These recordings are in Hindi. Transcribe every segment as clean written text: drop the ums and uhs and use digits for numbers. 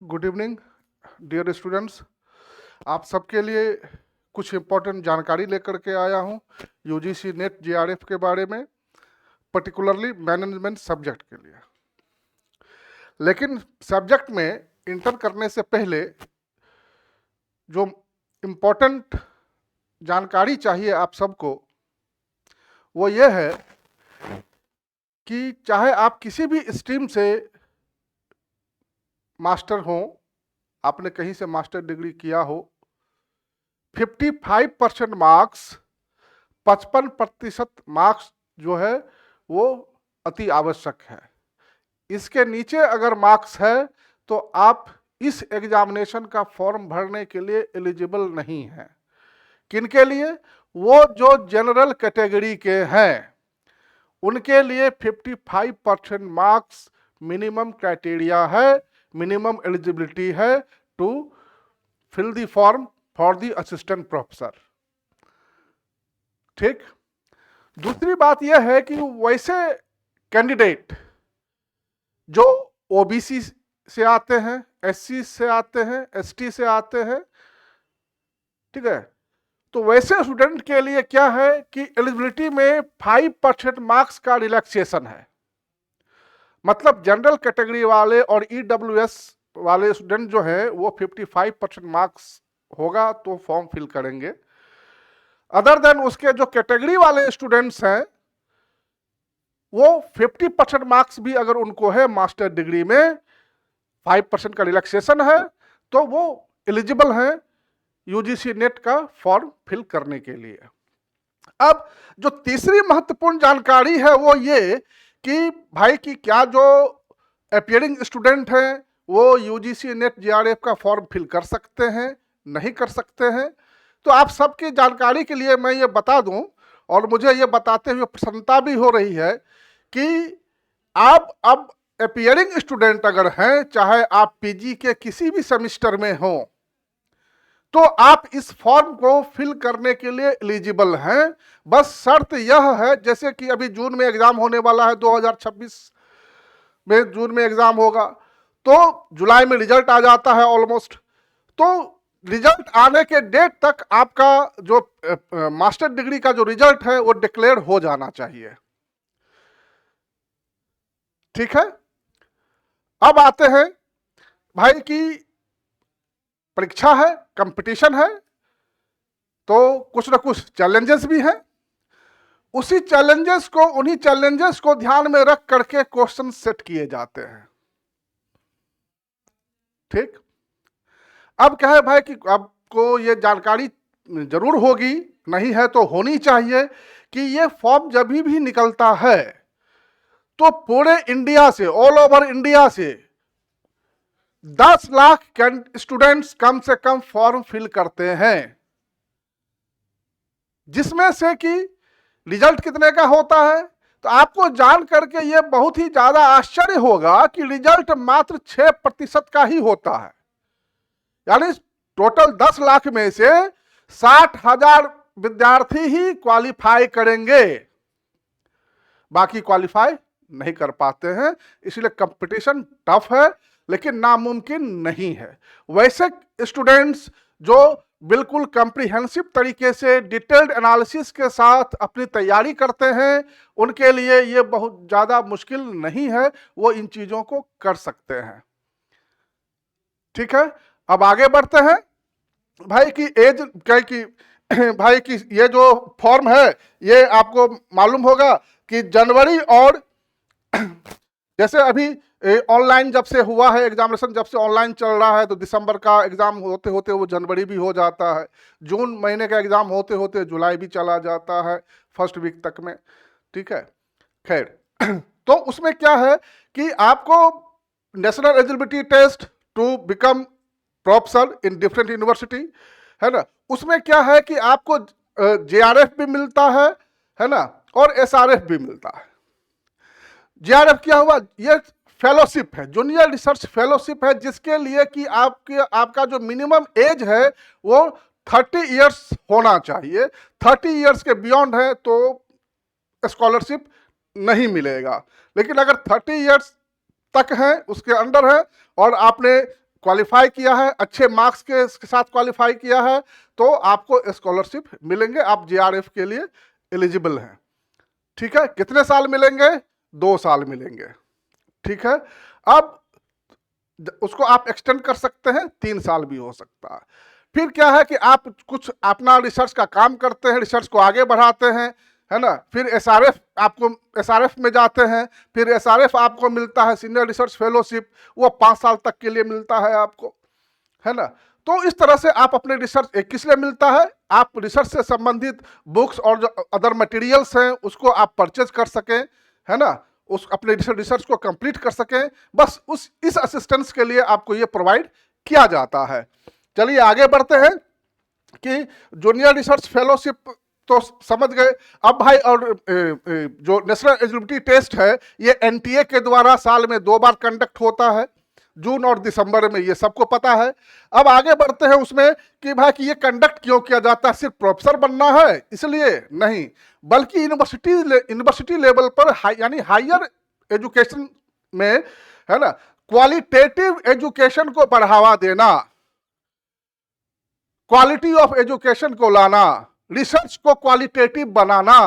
Good evening dear students. आप सबके लिए कुछ इम्पोर्टेंट जानकारी लेकर के आया हूं यूजीसी नेट जेआरएफ के बारे में, पर्टिकुलरली मैनेजमेंट सब्जेक्ट के लिए। लेकिन सब्जेक्ट में इंटर करने से पहले जो इम्पोर्टेंट जानकारी चाहिए आप सबको, वो ये है कि चाहे आप किसी भी स्ट्रीम से मास्टर हो, आपने कहीं से मास्टर डिग्री किया हो, 55% मार्क्स, 55% मार्क्स जो है वो अति आवश्यक है। इसके नीचे अगर मार्क्स है तो आप इस एग्जामिनेशन का फॉर्म भरने के लिए एलिजिबल नहीं है। किनके लिए? वो जो जनरल कैटेगरी के हैं उनके लिए 55% मार्क्स मिनिमम क्राइटेरिया है, मिनिमम एलिजिबिलिटी है to fill the form for the assistant professor. ठीक। दूसरी बात यह है कि वैसे कैंडिडेट जो ओबीसी से आते हैं, एससी से आते हैं, एसटी से आते हैं, ठीक है, तो वैसे स्टूडेंट के लिए क्या है कि एलिजिबिलिटी में 5% मार्क्स का रिलैक्सेशन है। मतलब जनरल कैटेगरी वाले और ईडब्ल्यूएस वाले स्टूडेंट जो है वो 55% मार्क्स होगा तो फॉर्म फिल करेंगे। अदर देन उसके जो कैटेगरी वाले स्टूडेंट्स हैं वो 50% मार्क्स भी अगर उनको है मास्टर डिग्री में, 5% का रिलैक्सेशन है, तो वो एलिजिबल हैं यूजीसी नेट का फॉर्म फिल करने के लिए। अब जो तीसरी महत्वपूर्ण जानकारी है वो ये कि भाई कि क्या जो अपीयरिंग स्टूडेंट हैं वो यूजीसी नेट जेआरएफ का फॉर्म फिल कर सकते हैं, नहीं कर सकते हैं। तो आप सबकी जानकारी के लिए मैं ये बता दूं, और मुझे ये बताते हुए प्रसन्नता भी हो रही है कि आप अब अपीयरिंग स्टूडेंट अगर हैं, चाहे आप पीजी के किसी भी सेमेस्टर में हो, तो आप इस फॉर्म को फिल करने के लिए एलिजिबल हैं। बस शर्त यह है, जैसे कि अभी जून में एग्जाम होने वाला है, 2026 में जून में एग्जाम होगा, तो जुलाई में रिजल्ट आ जाता है ऑलमोस्ट, तो रिजल्ट आने के डेट तक आपका जो मास्टर डिग्री का जो रिजल्ट है वो डिक्लेयर हो जाना चाहिए। ठीक है। अब आते हैं भाई की परीक्षा है, कंपटीशन है, तो कुछ ना कुछ चैलेंजेस भी हैं। उन्हीं चैलेंजेस को ध्यान में रख करके क्वेश्चन सेट किए जाते हैं। ठीक। अब क्या है भाई कि आपको ये जानकारी जरूर होगी, नहीं है तो होनी चाहिए, कि ये फॉर्म जब भी निकलता है तो पूरे इंडिया से, ऑल ओवर इंडिया से 10 लाख स्टूडेंट्स कम से कम फॉर्म फिल करते हैं, जिसमें से कि रिजल्ट कितने का होता है, तो आपको जान करके ये बहुत ही ज्यादा आश्चर्य होगा कि रिजल्ट मात्र 6% का ही होता है। यानी टोटल 10 लाख में से 60,000 विद्यार्थी ही क्वालिफाई करेंगे, बाकी क्वालिफाई नहीं कर पाते हैं। इसलिए कंपटीशन टफ है, लेकिन नामुमकिन नहीं है। वैसे स्टूडेंट्स जो बिल्कुल कॉम्प्रिहेंसिव तरीके से डिटेल्ड एनालिसिस के साथ अपनी तैयारी करते हैं, उनके लिए ये बहुत ज़्यादा मुश्किल नहीं है, वो इन चीज़ों को कर सकते हैं। ठीक है। अब आगे बढ़ते हैं भाई की एज क्या कि भाई की ये जो फॉर्म है ये आपको मालूम होगा कि जनवरी और जैसे अभी ऑनलाइन जब से हुआ है एग्जामिनेशन, जब से ऑनलाइन चल रहा है, तो दिसंबर का एग्जाम होते होते वो जनवरी भी हो जाता है, जून महीने का एग्जाम होते होते जुलाई भी चला जाता है फर्स्ट वीक तक में। ठीक है। खैर तो उसमें क्या है कि आपको national eligibility test to become professor in different university है ना, उसमें क्या है कि आपको जेआरएफ भी मिलता है ना, और एसआरएफ भी मिलता है। जेआरएफ क्या हुआ? ये फेलोशिप है, जूनियर रिसर्च फेलोशिप है, जिसके लिए कि आपका जो मिनिमम एज है वो 30 इयर्स होना चाहिए। 30 इयर्स के बियॉन्ड है तो स्कॉलरशिप नहीं मिलेगा, लेकिन अगर 30 इयर्स तक है, उसके अंडर है, और आपने क्वालिफाई किया है, अच्छे मार्क्स के साथ क्वालिफाई किया है, तो आपको स्कॉलरशिप मिलेंगे, आप जेआरएफ के लिए एलिजिबल हैं। ठीक है, कितने साल मिलेंगे? 2 साल मिलेंगे। ठीक है, अब उसको आप एक्सटेंड कर सकते हैं, 3 साल भी हो सकता है। फिर क्या है कि आप कुछ अपना रिसर्च का काम करते हैं, रिसर्च को आगे बढ़ाते हैं, है ना, फिर एसआरएफ, आपको एसआरएफ में जाते हैं, फिर एसआरएफ आपको मिलता है सीनियर रिसर्च फेलोशिप, वो 5 साल तक के लिए मिलता है आपको, है ना। तो इस तरह से आप अपने रिसर्च किस लिए मिलता है, आप रिसर्च से संबंधित बुक्स और जो अदर मटेरियल्स हैं उसको आप परचेज कर सकें, है ना, उस अपने रिसर्च को कंप्लीट कर सकें, बस इस असिस्टेंस के लिए आपको ये प्रोवाइड किया जाता है। चलिए आगे बढ़ते हैं कि जूनियर रिसर्च फेलोशिप तो समझ गए। अब भाई, और जो नेशनल एलिजिबिलिटी टेस्ट है ये एनटीए के द्वारा साल में 2 बार कंडक्ट होता है, जून और दिसंबर में, ये सबको पता है। अब आगे बढ़ते हैं उसमें कि भाई कि ये कंडक्ट क्यों किया जाता है, सिर्फ प्रोफेसर बनना है इसलिए नहीं, बल्कि यूनिवर्सिटी लेवल पर यानी हायर एजुकेशन में, है ना, क्वालिटेटिव एजुकेशन को बढ़ावा देना, क्वालिटी ऑफ एजुकेशन को लाना, रिसर्च को क्वालिटेटिव बनाना,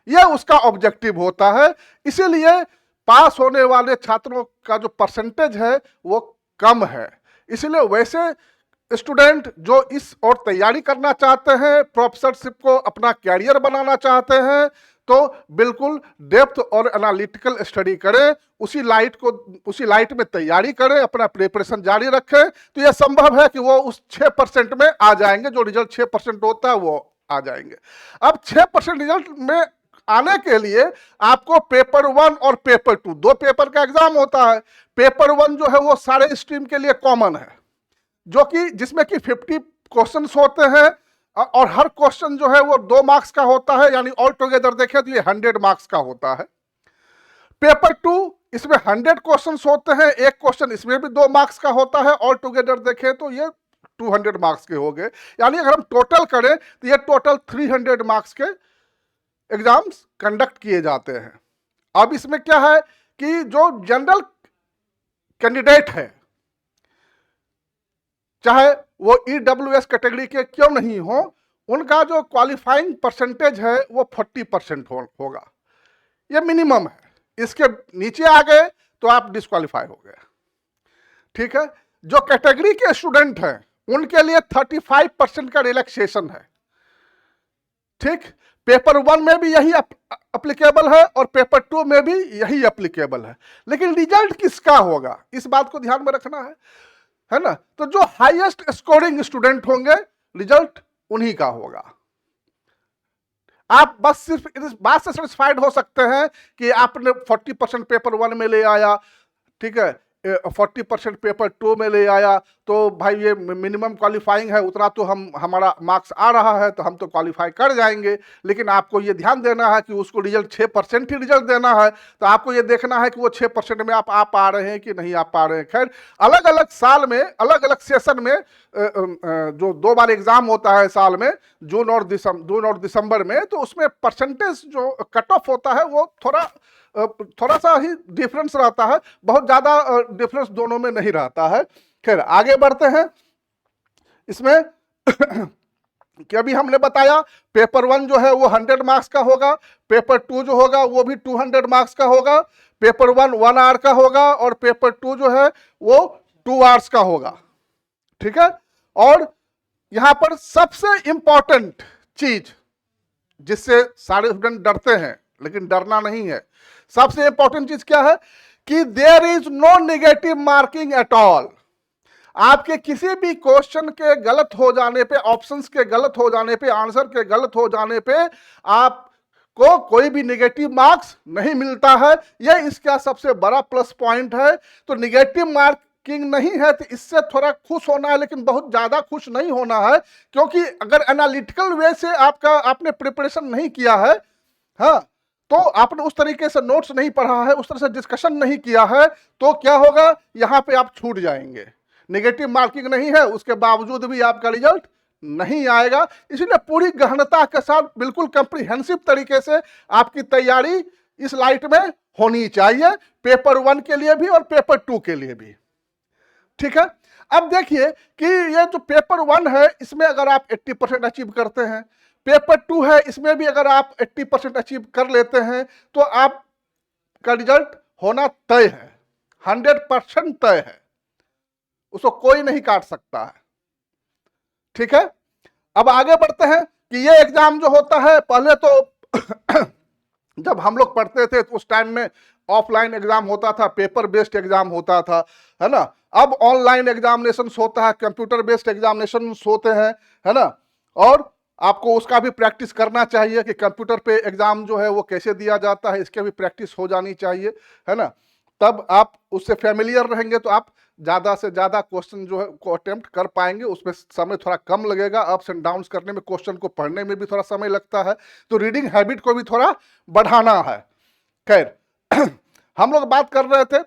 यह उसका ऑब्जेक्टिव होता है। इसीलिए पास होने वाले छात्रों का जो परसेंटेज है वो कम है। इसलिए वैसे स्टूडेंट जो इस और तैयारी करना चाहते हैं, प्रोफेसरशिप को अपना कैरियर बनाना चाहते हैं, तो बिल्कुल डेप्थ और एनालिटिकल स्टडी करें, उसी लाइट में तैयारी करें, अपना प्रिपरेशन जारी रखें, तो यह संभव है कि वो उस 6% में आ जाएंगे, जो रिजल्ट 6% होता है वो आ जाएंगे। अब 6% रिजल्ट में आने के लिए आपको पेपर 1 और पेपर 2, 2 पेपर का एग्जाम होता है। पेपर 1 जो है वो सारे स्ट्रीम के लिए कॉमन है, जो कि जिसमें कि 50 क्वेश्चंस होते हैं, और हर क्वेश्चन जो है वो 2 मार्क्स का होता है, यानी ऑल टुगेदर देखें तो ये 100 मार्क्स का होता है। पेपर 2 इसमें 100 क्वेश्चंस होते हैं, एक क्वेश्चन इसमें भी 2 मार्क्स का होता है, ऑल टुगेदर देखें तो ये 200 मार्क्स के हो गए। यानी अगर हम टोटल करें तो ये टोटल 300 मार्क्स के एग्जाम्स कंडक्ट किए जाते हैं। अब इसमें क्या है कि जो जनरल कैंडिडेट है, चाहे वो ईडब्ल्यूएस कैटेगरी के क्यों नहीं हो, उनका जो क्वालिफाइंग परसेंटेज है वो 40% होगा, ये मिनिमम है। इसके नीचे आ गए तो आप डिस्क्वालीफाई हो गए। ठीक है, जो कैटेगरी के स्टूडेंट हैं उनके लिए 35% का रिलैक्सेशन है। ठीक, पेपर 1 में भी यही अप्लीकेबल है और पेपर 2 में भी यही अप्लीकेबल है, लेकिन रिजल्ट किसका होगा इस बात को ध्यान में रखना है ना। तो जो हाईएस्ट स्कोरिंग स्टूडेंट होंगे रिजल्ट उन्हीं का होगा। आप बस सिर्फ इस बात से सेटिस्फाइड हो सकते हैं कि आपने 40% पेपर 1 में ले आया, ठीक है, 40% पेपर 2 में ले आया, तो भाई ये मिनिमम क्वालिफाइंग है, उतना तो हमारा मार्क्स आ रहा है तो हम तो क्वालिफाई कर जाएंगे। लेकिन आपको ये ध्यान देना है कि उसको रिजल्ट 6% ही रिजल्ट देना है, तो आपको ये देखना है कि वो 6% में आप आ पा रहे हैं कि नहीं आ पा रहे हैं। खैर, अलग अलग साल में अलग अलग सेशन में जो 2 बार एग्जाम होता है साल में, जून और दिसंबर में, तो उसमें परसेंटेज जो कट ऑफ होता है वो थोड़ा सा ही डिफरेंस रहता है, बहुत ज्यादा डिफरेंस दोनों में नहीं रहता है। खैर आगे बढ़ते हैं। इसमें कि अभी हमने बताया पेपर 1 जो है वो 100 मार्क्स का होगा, पेपर 2 जो होगा वो भी 200 मार्क्स का होगा, पेपर 1 आवर का होगा और पेपर 2 जो है वो 2 आवर्स का होगा। ठीक है, और यहां पर सबसे इंपॉर्टेंट चीज जिससे सारे स्टूडेंट डरते हैं, लेकिन डरना नहीं है, सबसे इंपॉर्टेंट चीज क्या है कि there is no negative marking at all. आपके किसी भी क्वेश्चन के गलत हो जाने पे, ऑप्शंस के गलत हो जाने पे, आंसर के गलत हो जाने पे आपको कोई भी नेगेटिव मार्क्स नहीं मिलता है। यह इसका सबसे बड़ा प्लस पॉइंट है। तो नेगेटिव मार्किंग नहीं है तो इससे थोड़ा खुश होना है, लेकिन बहुत ज्यादा खुश नहीं होना है, क्योंकि अगर एनालिटिकल वे से आपने प्रिपरेशन नहीं किया है, हाँ, तो आपने उस तरीके से नोट्स नहीं पढ़ा है, उस तरह से डिस्कशन नहीं किया है, तो क्या होगा, यहां पे आप छूट जाएंगे। नेगेटिव मार्किंग नहीं है, उसके बावजूद भी आपका रिजल्ट नहीं आएगा। इसलिए पूरी गहनता के साथ, बिल्कुल कंप्रीहेंसिव तरीके से आपकी तैयारी इस लाइट में होनी चाहिए, पेपर 1 के लिए भी और पेपर 2 के लिए भी। ठीक है, अब देखिए कि ये जो पेपर 1 है इसमें अगर आप 80% अचीव करते हैं, पेपर 2 है इसमें भी अगर आप 80% अचीव कर लेते हैं तो आपका रिजल्ट होना तय है, 100% तय है, उसको कोई नहीं काट सकता है। ठीक है, अब आगे बढ़ते हैं कि ये एग्जाम जो होता है, पहले तो जब हम लोग पढ़ते थे तो उस टाइम में ऑफलाइन एग्जाम होता था, पेपर बेस्ड एग्जाम होता था, है ना। अब ऑनलाइन एग्जामिनेशन होता है, कंप्यूटर बेस्ड एग्जामिनेशन होते हैं, है ना। और आपको उसका भी प्रैक्टिस करना चाहिए कि कंप्यूटर पे एग्जाम जो है वो कैसे दिया जाता है, इसके भी प्रैक्टिस हो जानी चाहिए, है ना। तब आप उससे फैमिलियर रहेंगे तो आप ज़्यादा से ज़्यादा क्वेश्चन जो है को अटेम्प्ट कर पाएंगे, उसमें समय थोड़ा कम लगेगा, अप्स एंड डाउन्स करने में, क्वेश्चन को पढ़ने में भी थोड़ा समय लगता है, तो रीडिंग हैबिट को भी थोड़ा बढ़ाना है। खैर हम लोग बात कर रहे थे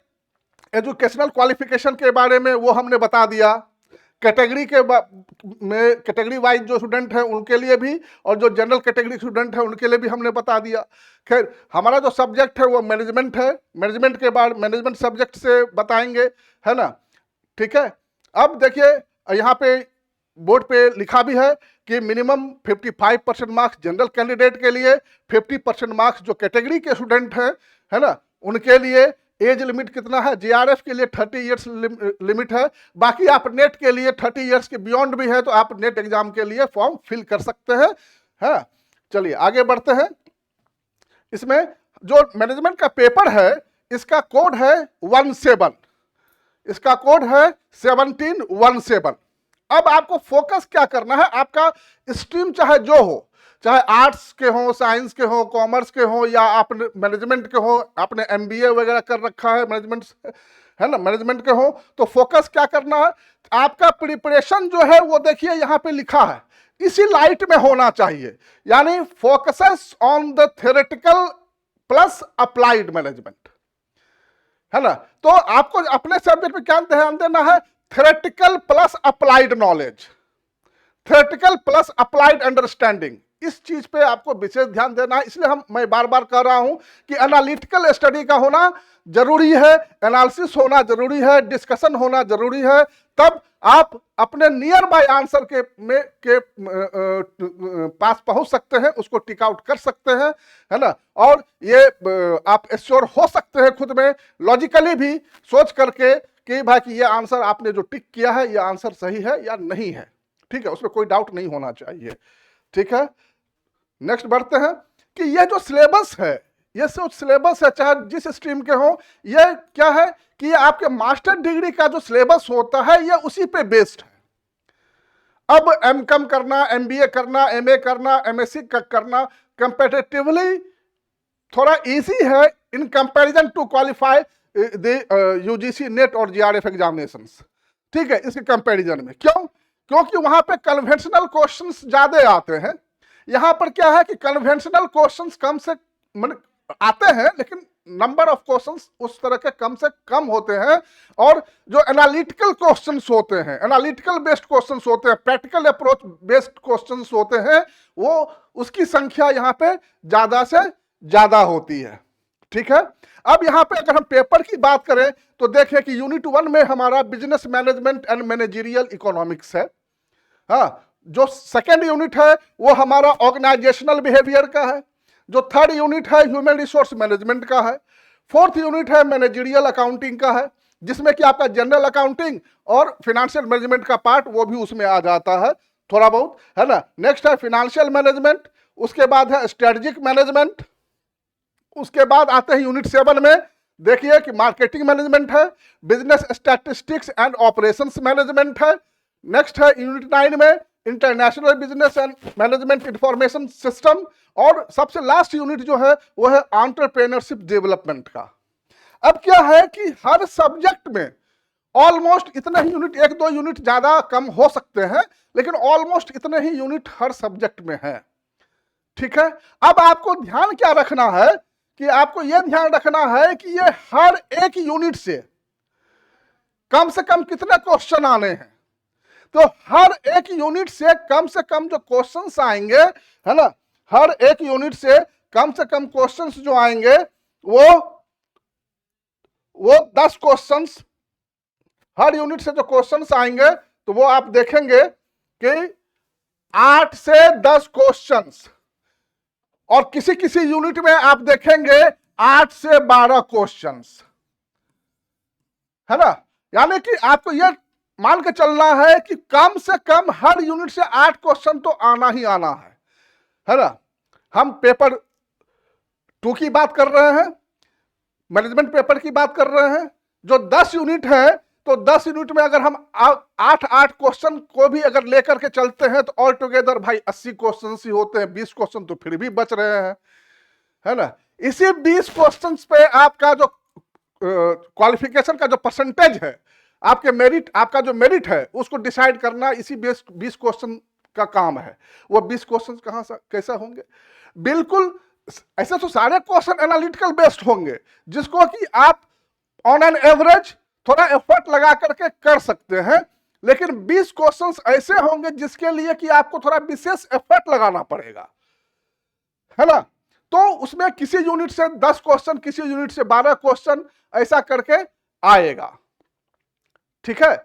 एजुकेशनल क्वालिफिकेशन के बारे में, वो हमने बता दिया। कैटेगरी के में कैटेगरी वाइज जो स्टूडेंट हैं उनके लिए भी, और जो जनरल कैटेगरी स्टूडेंट हैं उनके लिए भी हमने बता दिया। खैर हमारा जो सब्जेक्ट है वो मैनेजमेंट है, मैनेजमेंट के बाद मैनेजमेंट सब्जेक्ट से बताएंगे, है ना। ठीक है, अब देखिए यहाँ पे बोर्ड पे लिखा भी है कि मिनिमम 55% मार्क्स जनरल कैंडिडेट के लिए, 50% मार्क्स जो कैटेगरी के स्टूडेंट हैं, है ना, उनके लिए। एज लिमिट कितना है, जीआरएफ के लिए 30 इयर्स लिमिट है, बाकी आप नेट के लिए 30 इयर्स के बियॉन्ड भी है तो आप नेट एग्जाम के लिए फॉर्म फिल कर सकते हैं, है। चलिए आगे बढ़ते हैं। इसमें जो मैनेजमेंट का पेपर है इसका कोड है 17, इसका कोड है 1717। अब आपको फोकस क्या करना है, आपका स्ट्रीम चाहे जो हो, चाहे आर्ट्स के हो, साइंस के हो, कॉमर्स के हो, या आपने मैनेजमेंट के हो, आपने एमबीए वगैरह कर रखा है मैनेजमेंट, है ना, मैनेजमेंट के हो, तो फोकस क्या करना है, आपका प्रिपरेशन जो है वो देखिए यहाँ पे लिखा है इसी लाइट में होना चाहिए, यानी focuses on the theoretical plus applied management, है ना। तो आपको अपने सब्जेक्ट में क्या ध्यान देना है, theoretical plus applied knowledge, theoretical plus applied understanding, इस चीज पे आपको विशेष ध्यान देना है। इसलिए मैं बार बार कह रहा हूं कि एनालिटिकल स्टडी का होना जरूरी है, एनालिसिस होना जरूरी है, डिस्कशन होना जरूरी है, तब आप अपने नियर बाय आंसर के पास पहुंच सकते हैं, उसको टिक आउट कर सकते हैं, है ना। और ये आप एश्योर हो सकते हैं खुद में लॉजिकली भी सोच करके कि भाई कि ये आंसर आपने जो टिक किया है ये आंसर सही है या नहीं है, ठीक है, उसमें कोई डाउट नहीं होना चाहिए। ठीक है, नेक्स्ट बढ़ते हैं कि ये जो सिलेबस है, ये जो सिलेबस है चाहे जिस स्ट्रीम के हो, ये क्या है कि ये आपके मास्टर डिग्री का जो सिलेबस होता है ये उसी पे बेस्ड है। अब एमकॉम करना, एमबीए करना, एमए करना, एमएससी करना कंपैरेटिवली थोड़ा इजी है in comparison to qualify the UGC NET और जीआरएफ एग्जामिनेशंस। ठीक है, इसके कंपैरिजन में क्यों, क्योंकि वहां पे कन्वेंशनल क्वेश्चंस ज्यादा आते हैं। यहां पर क्या है कि कन्वेंशनल क्वेश्चंस कम से आते हैं, लेकिन नंबर ऑफ क्वेश्चंस उस तरह के कम से कम होते हैं, और जो एनालिटिकल क्वेश्चंस होते हैं, एनालिटिकल बेस्ड क्वेश्चंस होते हैं, प्रैक्टिकल अप्रोच बेस्ड क्वेश्चंस होते हैं, वो उसकी संख्या यहाँ पे ज्यादा से ज्यादा होती है। ठीक है, अब यहाँ पे अगर हम पेपर की बात करें तो देखें कि यूनिट 1 में हमारा business management and managerial economics है। हाँ, जो सेकेंड यूनिट है वो हमारा ऑर्गेनाइजेशनल बिहेवियर का है, जो थर्ड यूनिट है ह्यूमन रिसोर्स मैनेजमेंट का है, फोर्थ यूनिट है मैनेजरियल अकाउंटिंग का है, जिसमें कि आपका जनरल अकाउंटिंग और फिनेंशियल मैनेजमेंट का पार्ट वो भी उसमें आ जाता है थोड़ा बहुत, है ना। नेक्स्ट है फिनेंशियल मैनेजमेंट, उसके बाद है स्ट्रेटेजिक मैनेजमेंट, उसके बाद आते हैं यूनिट 7 में, देखिए कि मार्केटिंग मैनेजमेंट है, business statistics and operations management है। नेक्स्ट है यूनिट 9 में international business and management information system, और सबसे लास्ट यूनिट जो है वो है एंटरप्रेन्योरशिप डेवलपमेंट का। अब क्या है कि हर सब्जेक्ट में ऑलमोस्ट इतने ही यूनिट, 1-2 यूनिट ज्यादा कम हो सकते हैं, लेकिन ऑलमोस्ट इतने ही यूनिट हर सब्जेक्ट में है। ठीक है, अब आपको ध्यान क्या रखना है कि आपको यह ध्यान रखना है कि ये हर एक यूनिट से कम कितने क्वेश्चन आने हैं। तो हर एक यूनिट से कम जो क्वेश्चंस आएंगे, है ना, हर एक यूनिट से कम क्वेश्चंस जो आएंगे वो 10 क्वेश्चंस हर यूनिट से जो क्वेश्चंस आएंगे तो वो आप देखेंगे कि 8 से 10 क्वेश्चंस, और किसी किसी यूनिट में आप देखेंगे 8 से 12 क्वेश्चंस, है ना। यानी कि आपको यह मान के चलना है कि कम से कम हर यूनिट से 8 क्वेश्चन तो आना ही आना है ना। हम पेपर 2 की बात कर रहे हैं, मैनेजमेंट पेपर की बात कर रहे हैं, जो 10 यूनिट है, तो 10 यूनिट में अगर हम 8 क्वेश्चन को भी अगर लेकर के चलते हैं तो ऑल टुगेदर भाई 80 क्वेश्चन ही होते हैं। 20 क्वेश्चन तो फिर भी बच रहे हैं, है ना। इसी 20 क्वेश्चन पे आपका जो क्वालिफिकेशन का जो परसेंटेज है, आपके मेरिट, आपका जो मेरिट है उसको डिसाइड करना इसी 20 क्वेश्चन का काम है। वो 20 क्वेश्चन कहां से कैसे होंगे? बिल्कुल ऐसे तो सारे क्वेश्चन एनालिटिकल बेस्ड होंगे, जिसको कि आप ऑन एन एवरेज थोड़ा एफर्ट लगा करके कर सकते हैं, लेकिन 20 क्वेश्चंस ऐसे होंगे जिसके लिए कि आपको थोड़ा विशेष एफर्ट लगाना पड़ेगा, है ना। तो उसमें किसी यूनिट से 10 क्वेश्चन, किसी यूनिट से 12 क्वेश्चन ऐसा करके आएगा, ठीक है।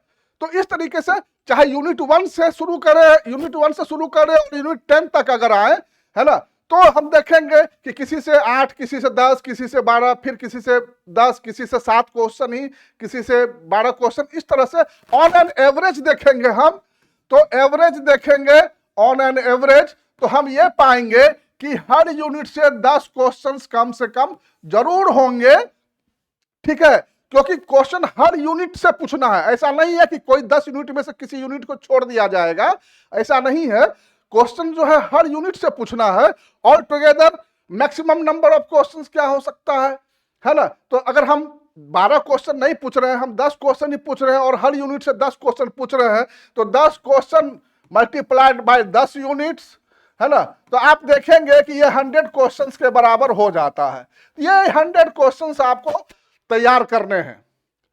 तो इस तरीके से चाहे यूनिट 1 से शुरू करें, यूनिट 1 से शुरू करें और यूनिट 10 तक अगर आए, है ना, तो हम देखेंगे कि किसी से 8, किसी से 10, किसी से 12, फिर किसी से 10, किसी से 7 क्वेश्चन ही, किसी से 12 क्वेश्चन, इस तरह से ऑन एन एवरेज देखेंगे हम। तो एवरेज देखेंगे ऑन एन एवरेज, तो हम ये पाएंगे कि हर यूनिट से 10 क्वेश्चंस कम से कम जरूर होंगे, ठीक है। क्योंकि क्वेश्चन हर यूनिट से पूछना है, ऐसा नहीं है कि कोई 10 यूनिट में से किसी यूनिट को छोड़ दिया जाएगा, ऐसा नहीं है। क्वेश्चन जो है हर यूनिट से पूछना है। All together maximum number of questions क्या हो सकता है ना। तो अगर हम 12 क्वेश्चन नहीं पूछ रहे हैं, हम 10 क्वेश्चन ही पूछ रहे हैं और हर यूनिट से 10 क्वेश्चन पूछ रहे हैं, तो 10 क्वेश्चन मल्टीप्लाइड बाय 10 यूनिट्स, है ना, तो आप देखेंगे कि ये 100 क्वेश्चंस के बराबर हो जाता है। ये 100 क्वेश्चंस आपको तैयार करने हैं,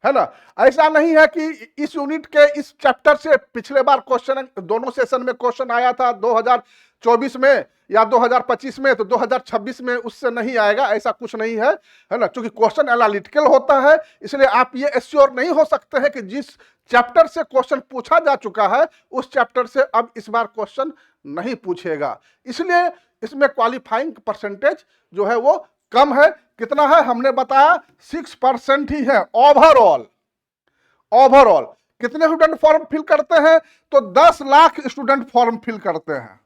है ना। ऐसा नहीं है कि इस यूनिट के इस चैप्टर से पिछले बार क्वेश्चन, दोनों सेशन में क्वेश्चन आया था 2024 में या 2025 में, तो 2026 में उससे नहीं आएगा, ऐसा कुछ नहीं है ना। क्योंकि क्वेश्चन एनालिटिकल होता है, इसलिए आप ये एश्योर नहीं हो सकते हैं कि जिस चैप्टर से क्वेश्चन पूछा जा चुका है उस चैप्टर से अब इस बार क्वेश्चन नहीं पूछेगा। इसलिए इसमें क्वालिफाइंग परसेंटेज जो है वो कम है। कितना है हमने बताया, 6% ही है ओवरऑल। ओवरऑल कितने स्टूडेंट फॉर्म फिल करते हैं? तो 10 लाख स्टूडेंट फॉर्म फिल करते हैं।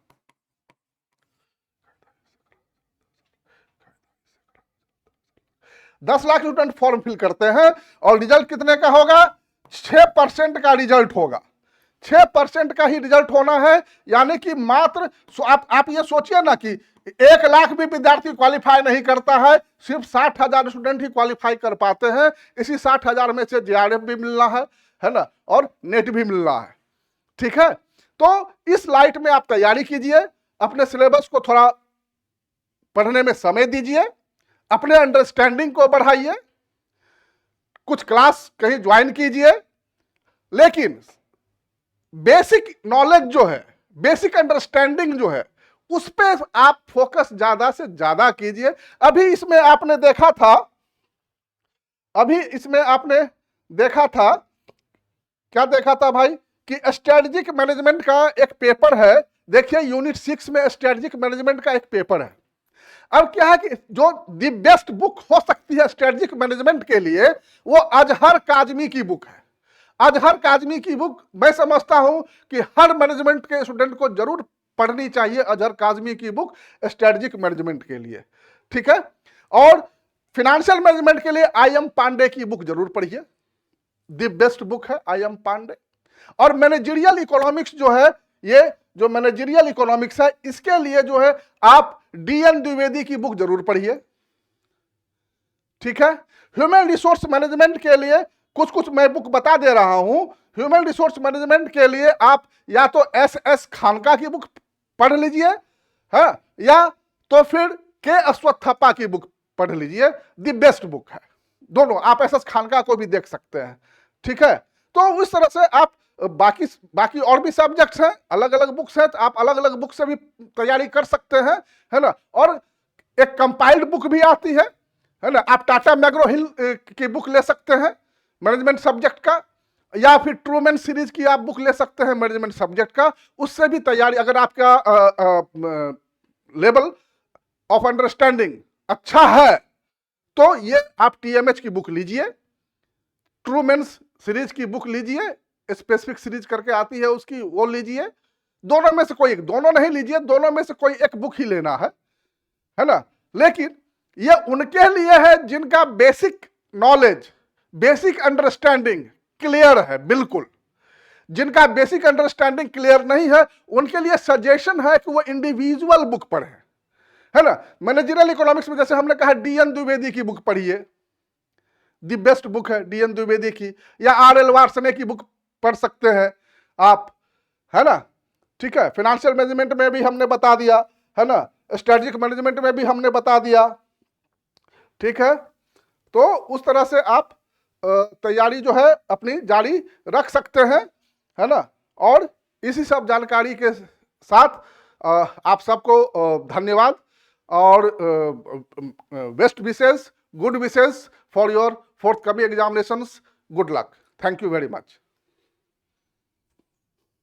10 लाख स्टूडेंट फॉर्म फिल करते हैं और रिजल्ट कितने का होगा? 6% का रिजल्ट होगा। 6% का ही रिजल्ट होना है, यानी कि मात्र आप ये सोचिए ना कि 1 लाख भी विद्यार्थी क्वालिफाई नहीं करता है, सिर्फ 60,000 स्टूडेंट ही क्वालिफाई कर पाते हैं। इसी 60,000 में से JRF भी मिलना है ना, और नेट भी मिलना है, ठीक है। तो इस लाइट में आप तैयारी कीजिए, अपने सिलेबस को थोड़ा पढ़ने में समय दीजिए, अपने अंडरस्टैंडिंग को बढ़ाइए, कुछ क्लास कहीं ज्वाइन कीजिए, लेकिन बेसिक नॉलेज जो है, बेसिक अंडरस्टैंडिंग जो है, उस पर आप फोकस ज्यादा से ज्यादा कीजिए। अभी इसमें आपने देखा था, क्या देखा था भाई, कि स्ट्रेटेजिक मैनेजमेंट का एक पेपर है। देखिए यूनिट 6 में स्ट्रेटेजिक मैनेजमेंट का एक पेपर है। अब क्या है कि जो दी बेस्ट बुक हो सकती है स्ट्रेटेजिक मैनेजमेंट के लिए, वो अजहर काजमी की बुक है। अजहर काजमी की बुक मैं समझता हूं कि हर मैनेजमेंट के स्टूडेंट को जरूर पढ़नी चाहिए, अजहर काजमी की बुक स्ट्रेटेजिक मैनेजमेंट के लिए, ठीक है। और फिनेंशियल मैनेजमेंट के लिए IM पांडे की बुक जरूर पढ़िए, दी बेस्ट बुक है IM पांडे। और मैनेजरियल इकोनॉमिक्स जो है, ये जो मैनेजरियल इकोनॉमिक्स है, इसके लिए जो है आप DN द्विवेदी की बुक जरूर पढ़िए, ठीक है। ह्यूमन रिसोर्स मैनेजमेंट के लिए कुछ मैं बुक बता दे रहा हूं। ह्यूमन रिसोर्स मैनेजमेंट के लिए आप या तो SS खानका की बुक पढ़ लीजिए, है, या तो फिर K अश्वत्थप्पा की बुक पढ़ लीजिए, दी बेस्ट बुक है। दोनों आप SS खानका को भी देख सकते हैं, ठीक है। तो उस तरह से आप बाकी और भी सब्जेक्ट्स हैं, अलग अलग बुक्स हैं, तो आप अलग अलग बुक से भी तैयारी कर सकते हैं, है ना। और एक कंपाइल्ड बुक भी आती है ना। आप टाटा मैग्रो हिल की बुक ले सकते हैं मैनेजमेंट सब्जेक्ट का, या फिर ट्रूमैन सीरीज की आप बुक ले सकते हैं मैनेजमेंट सब्जेक्ट का, उससे भी तैयारी, अगर आपका लेवल ऑफ अंडरस्टैंडिंग अच्छा है तो ये आप टीएमएच की बुक लीजिए, ट्रूमैन सीरीज की बुक लीजिए, स्पेसिफिक सीरीज करके आती है उसकी, वो लीजिए। दोनों में से कोई एक, दोनों नहीं लीजिए, दोनों में से कोई एक बुक ही लेना है ना। लेकिन ये उनके लिए है जिनका basic knowledge, basic understanding clear है। बिल्कुल जिनका बेसिक अंडरस्टैंडिंग क्लियर नहीं है उनके लिए सजेशन है कि वो इंडिविजुअल बुक पढ़ें, है ना। मैनेजरियल इकोनॉमिक्स में जैसे हमने कहा डीएन द्विवेदी की बुक पढ़िए, दी बेस्ट बुक है डीएन द्विवेदी की, या आर.एल. वार्ष्णेय की बुक पढ़ सकते हैं आप, है ना। ठीक है, फाइनेंशियल मैनेजमेंट में भी हमने बता दिया, है ना, स्ट्रेटेजिक मैनेजमेंट में भी हमने बता दिया। ठीक है, तो उस तरह से आप तैयारी जो है अपनी जारी रख सकते हैं, है ना। और इसी सब जानकारी के साथ आप सबको धन्यवाद और best wishes, good wishes for your forthcoming examinations. Good luck. Thank you very much.